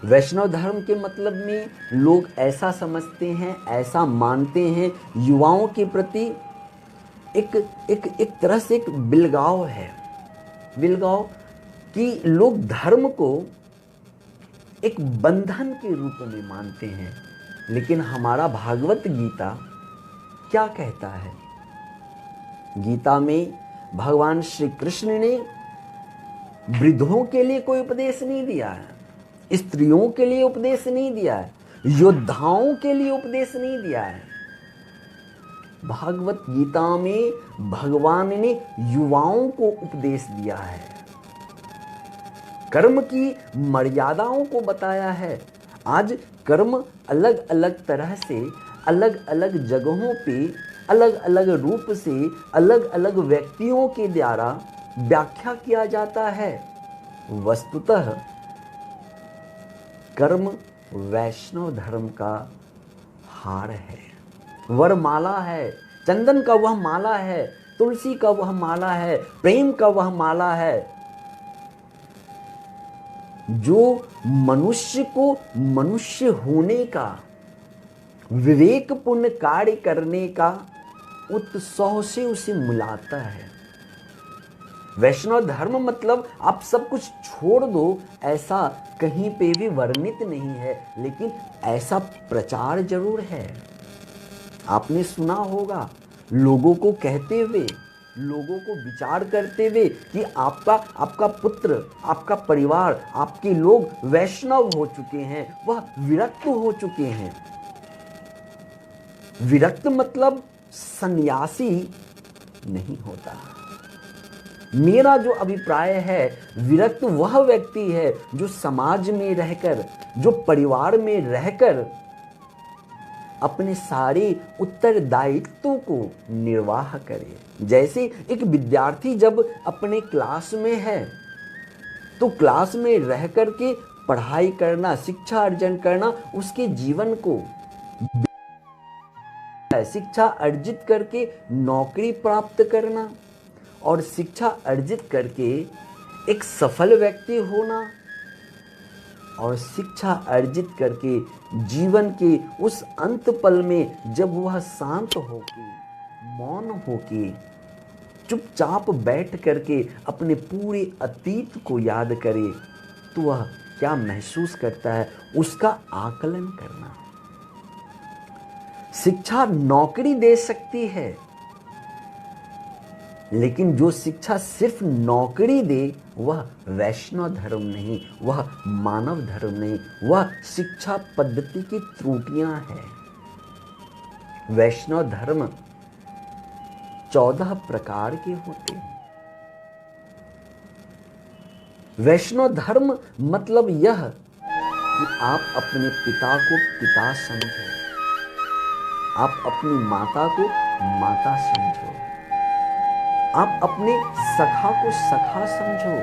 वैष्णव धर्म के मतलब में लोग ऐसा समझते हैं, ऐसा मानते हैं, युवाओं के प्रति एक एक एक तरह से एक बिलगाव है, बिलगाव कि लोग धर्म को एक बंधन के रूप में मानते हैं। लेकिन हमारा भागवत गीता क्या कहता है? गीता में भगवान श्री कृष्ण ने वृद्धों के लिए कोई उपदेश नहीं दिया है, स्त्रियों के लिए उपदेश नहीं दिया है, योद्धाओं के लिए उपदेश नहीं दिया है। भागवत गीता में भगवान ने युवाओं को उपदेश दिया है, कर्म की मर्यादाओं को बताया है। आज कर्म अलग अलग तरह से, अलग अलग जगहों पे, अलग अलग रूप से, अलग अलग व्यक्तियों के द्वारा व्याख्या किया जाता है। वस्तुतः कर्म वैष्णव धर्म का हार है, वरमाला है, चंदन का वह माला है, तुलसी का वह माला है, प्रेम का वह माला है, जो मनुष्य को मनुष्य होने का, विवेकपूर्ण कार्य करने का उत्सव से उसे मिलाता है। वैष्णव धर्म मतलब आप सब कुछ छोड़ दो, ऐसा कहीं पे भी वर्णित नहीं है, लेकिन ऐसा प्रचार जरूर है। आपने सुना होगा लोगों को कहते हुए, लोगों को विचार करते हुए कि आपका पुत्र, आपका परिवार, आपके लोग वैष्णव हो चुके हैं, वह विरक्त हो चुके हैं। विरक्त मतलब सन्यासी नहीं होता। मेरा जो अभिप्राय है, विरक्त वह व्यक्ति है जो समाज में रहकर, जो परिवार में रहकर अपने सारे उत्तरदायित्व को निर्वाह करे। जैसे एक विद्यार्थी जब अपने क्लास में है तो क्लास में रह करके पढ़ाई करना, शिक्षा अर्जन करना, उसके जीवन को, शिक्षा अर्जित करके नौकरी प्राप्त करना और शिक्षा अर्जित करके एक सफल व्यक्ति होना और शिक्षा अर्जित करके जीवन के उस अंत पल में जब वह शांत होके, मौन होके, चुपचाप बैठ करके अपने पूरे अतीत को याद करे तो वह क्या महसूस करता है, उसका आकलन करना। शिक्षा नौकरी दे सकती है, लेकिन जो शिक्षा सिर्फ नौकरी दे वह वैष्णव धर्म नहीं, वह मानव धर्म नहीं, वह शिक्षा पद्धति की त्रुटियां हैं। वैष्णव धर्म 14 प्रकार के होते हैं। वैष्णव धर्म मतलब यह कि आप अपने पिता को पिता समझो, आप अपनी माता को माता समझो, आप अपने सखा को सखा समझो,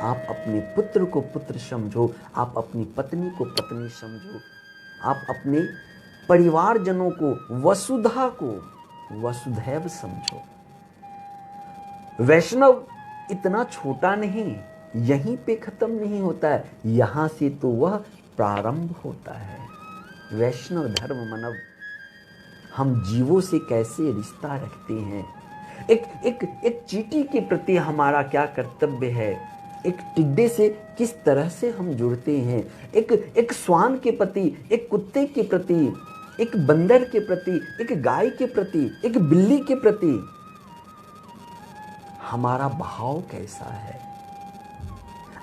आप अपने पुत्र को पुत्र समझो, आप अपनी पत्नी को पत्नी समझो, आप अपने परिवारजनों को, वसुधा को वसुधैव समझो। वैष्णव इतना छोटा नहीं, यहीं पे खत्म नहीं होता है, यहां से तो वह प्रारंभ होता है। वैष्णव धर्म मानव हम जीवों से कैसे रिश्ता रखते हैं, एक चींटी के प्रति हमारा क्या कर्तव्य है, एक टिड्डे से किस तरह से हम जुड़ते हैं, एक श्वान के प्रति, एक कुत्ते के प्रति, एक बंदर के प्रति, एक गाय के प्रति, एक बिल्ली के प्रति हमारा भाव कैसा है।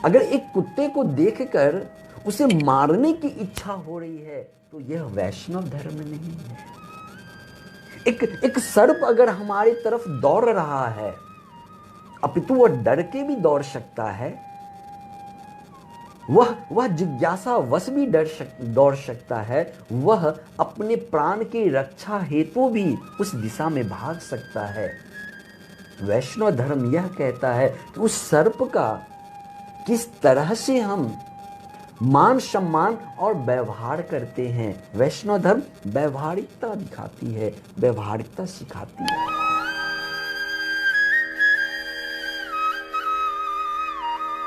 अगर एक कुत्ते को देखकर उसे मारने की इच्छा हो रही है तो यह वैष्णव धर्म नहीं है। एक सर्प अगर हमारी तरफ दौड़ रहा है, अपितु वह डर के भी दौड़ सकता है, वह जिज्ञासा वश भी दौड़ सकता है, वह अपने प्राण की रक्षा हेतु भी उस दिशा में भाग सकता है। वैष्णव धर्म यह कहता है कि उस सर्प का किस तरह से हम मान सम्मान और व्यवहार करते हैं। वैष्णव धर्म व्यवहारिकता दिखाती है, व्यवहारिकता सिखाती है।